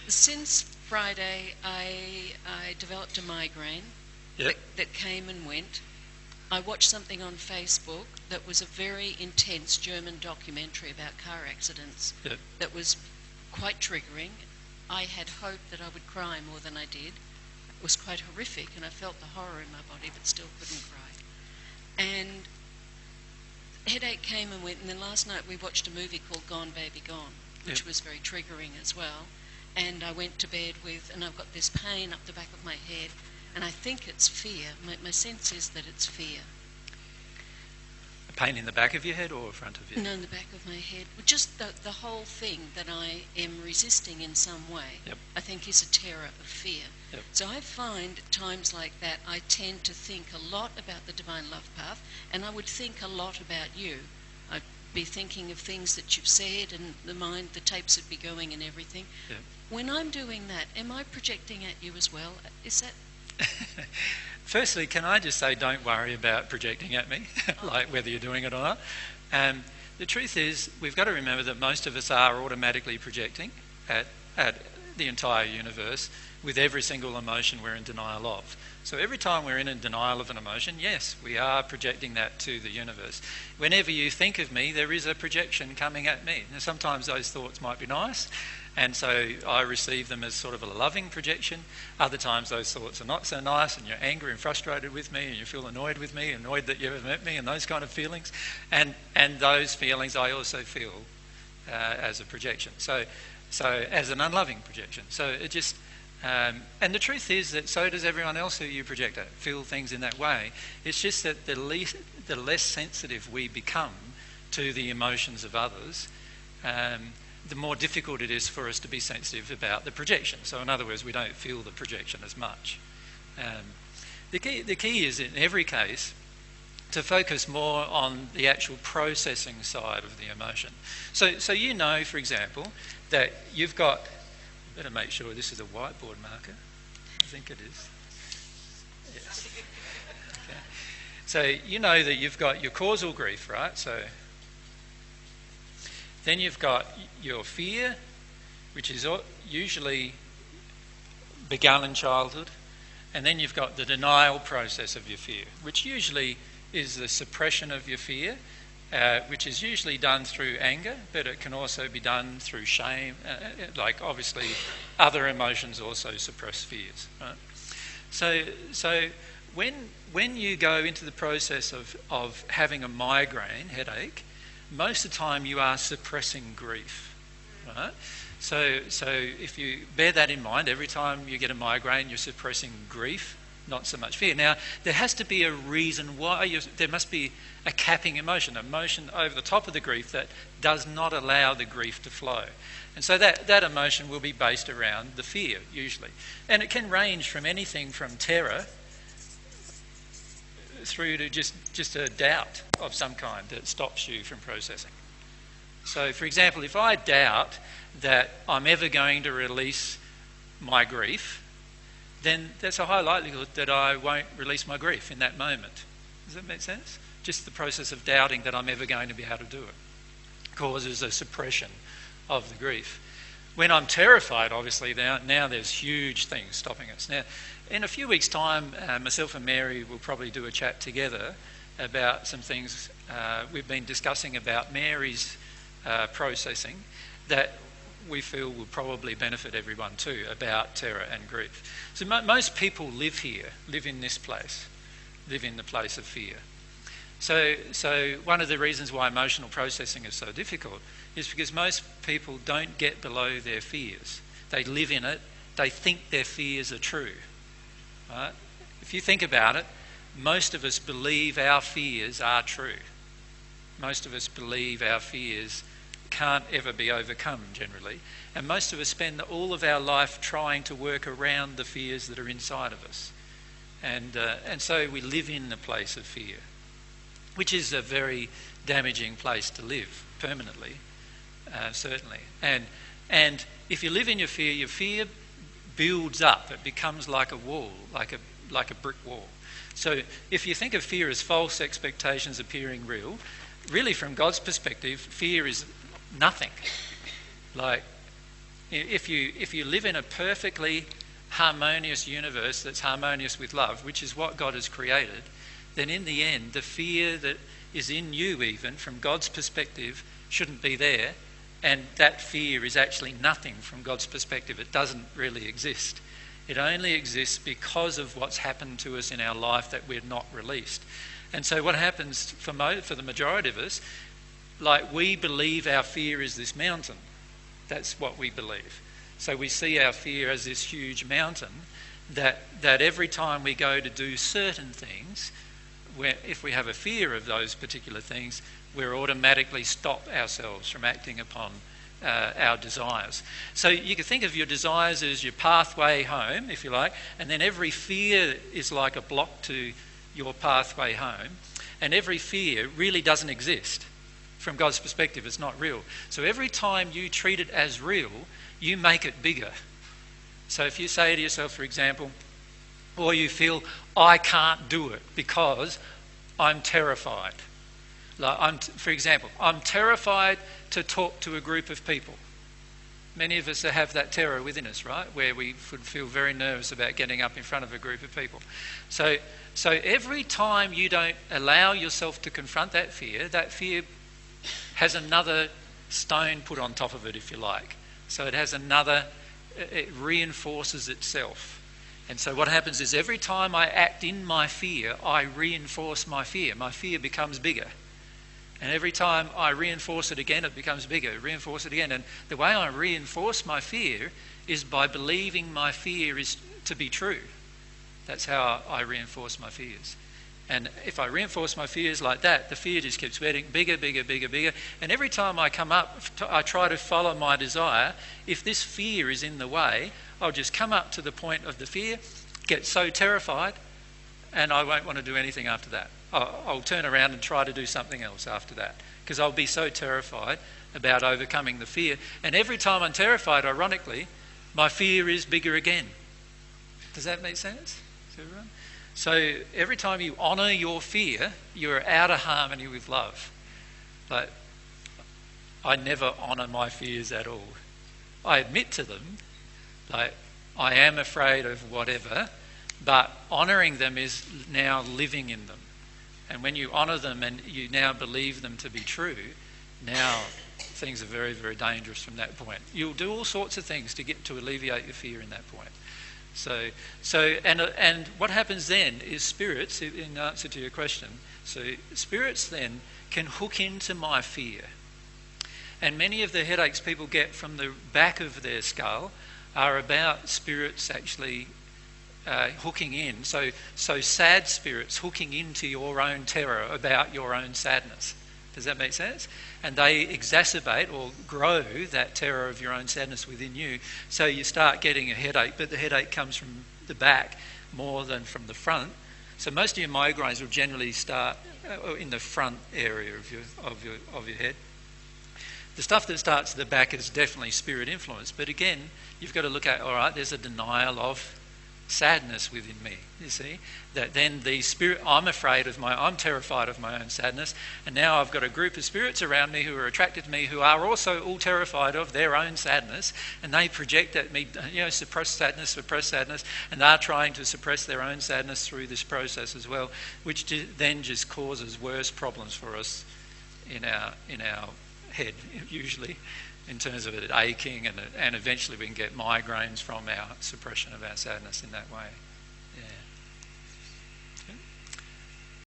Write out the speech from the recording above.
Since Friday, I developed a migraine Yep. that came and went. I watched something on Facebook that was a very intense German documentary about car accidents Yep. that was quite triggering. I had hoped that I would cry more than I did. It was quite horrific, and I felt the horror in my body, but still couldn't cry. And headache came and went, and then last night we watched a movie called Gone Baby Gone, which Yep. was very triggering as well. And I went to bed with, and I've got this pain up the back of my head, and I think it's fear. My sense is that it's fear. A pain in the back of your head or front of your No, head? in the back of my head. Just the whole thing that I am resisting in some way, Yep. I think is a terror of fear. Yep. So I find at times like that, I tend to think a lot about the Divine Love Path, and I would think a lot about you. I'd be thinking of things that you've said, and the tapes would be going and everything. Yep. When I'm doing that, am I projecting at you as well? Is that... Firstly, can I just say don't worry about projecting at me, like whether you're doing it or not. The truth is, we've got to remember that most of us are automatically projecting at the entire universe with every single emotion we're in denial of. So every time we're in denial of an emotion, yes, we are projecting that to the universe. Whenever you think of me, there is a projection coming at me. Now, sometimes those thoughts might be nice, and so I receive them as sort of a loving projection. Other times those thoughts are not so nice, and you're angry and frustrated with me, and you feel annoyed with me, annoyed that you ever met me, and those kind of feelings. And those feelings I also feel as a projection. So as an unloving projection. So it just... and the truth is that so does everyone else who you project at, feel things in that way. It's just that the less sensitive we become to the emotions of others, the more difficult it is for us to be sensitive about the projection. So in other words, we don't feel the projection as much. The key is, in every case, to focus more on the actual processing side of the emotion. So you know, for example, that you've got... Better make sure this is a whiteboard marker. I think it is. Yes. Okay. So you know that you've got your causal grief, right? So then you've got your fear, which is usually begun in childhood, and then you've got the denial process of your fear, which usually is the suppression of your fear, which is usually done through anger, but it can also be done through shame. Like obviously other emotions also suppress fears. Right? So when you go into the process of having a migraine headache, most of the time you are suppressing grief. Right? So if you bear that in mind, every time you get a migraine, you're suppressing grief, not so much fear. Now, there has to be a reason why. There must be a capping emotion over the top of the grief that does not allow the grief to flow. And so that emotion will be based around the fear, usually. And it can range from anything from terror through to just a doubt of some kind that stops you from processing. So, for example, if I doubt that I'm ever going to release my grief, then there's a high likelihood that I won't release my grief in that moment. Does that make sense? Just the process of doubting that I'm ever going to be able to do it causes a suppression of the grief. When I'm terrified, obviously, now there's huge things stopping us. Now, in a few weeks' time, myself and Mary will probably do a chat together about some things we've been discussing about Mary's processing that we feel will probably benefit everyone too, about terror and grief. So most people live here, live in this place, live in the place of fear. So one of the reasons why emotional processing is so difficult is because most people don't get below their fears. They live in it, they think their fears are true. Right? If you think about it, most of us believe our fears are true. Most of us believe our fears can't ever be overcome generally, and most of us spend all of our life trying to work around the fears that are inside of us, and so we live in the place of fear, which is a very damaging place to live permanently, certainly. And if you live in your fear builds up. It becomes like a wall, like a brick wall. So if you think of fear as false expectations appearing real, really from God's perspective, fear is nothing. Like If you live in a perfectly harmonious universe that's harmonious with love, which is what God has created, then in the end, the fear that is in you, even from God's perspective, shouldn't be there. And that fear is actually nothing from God's perspective. It doesn't really exist. It only exists because of what's happened to us in our life that we're not released. And so what happens for the majority of us, like, we believe our fear is this mountain. That's what we believe. So we see our fear as this huge mountain that every time we go to do certain things, if we have a fear of those particular things, we're automatically stop ourselves from acting upon our desires. So you can think of your desires as your pathway home, if you like, and then every fear is like a block to your pathway home, and every fear really doesn't exist. From God's perspective, it's not real. So every time you treat it as real, you make it bigger. So if you say to yourself, for example, or you feel, I can't do it because I'm terrified. Like for example, I'm terrified to talk to a group of people. Many of us have that terror within us, right? Where we would feel very nervous about getting up in front of a group of people. So every time you don't allow yourself to confront that fear has another stone put on top of it, if you like. So it reinforces itself. And so what happens is every time I act in my fear, I reinforce my fear. My fear becomes bigger. And every time I reinforce it again, it becomes bigger, reinforce it again. And the way I reinforce my fear is by believing my fear is to be true. That's how I reinforce my fears. And if I reinforce my fears like that, the fear just keeps getting bigger, bigger, bigger, bigger. And every time I come up, I try to follow my desire. If this fear is in the way, I'll just come up to the point of the fear, get so terrified, and I won't want to do anything after that. I'll turn around and try to do something else after that, because I'll be so terrified about overcoming the fear. And every time I'm terrified, ironically, my fear is bigger again. Does that make sense to everyone? So every time you honour your fear, you're out of harmony with love. But I never honour my fears at all. I admit to them, like, I am afraid of whatever, but honouring them is now living in them. And when you honour them and you now believe them to be true, now things are very, very dangerous from that point. You'll do all sorts of things to alleviate your fear in that point. And what happens then is spirits, in answer to your question, so spirits then can hook into my fear. And many of the headaches people get from the back of their skull are about spirits actually hooking in. So sad spirits hooking into your own terror about your own sadness. Does that make sense? And they exacerbate or grow that terror of your own sadness within you. So you start getting a headache, but the headache comes from the back more than from the front. So most of your migraines will generally start in the front area of your head. The stuff that starts at the back is definitely spirit influence. But again, you've got to look at, all right, there's a denial of sadness within me, you see, that then the spirit, I'm terrified of my own sadness, and now I've got a group of spirits around me who are attracted to me who are also all terrified of their own sadness, and they project at me, suppress sadness, and they're trying to suppress their own sadness through this process as well, which then just causes worse problems for us in our head, usually, in terms of it aching, and eventually we can get migraines from our suppression of our sadness in that way. Yeah.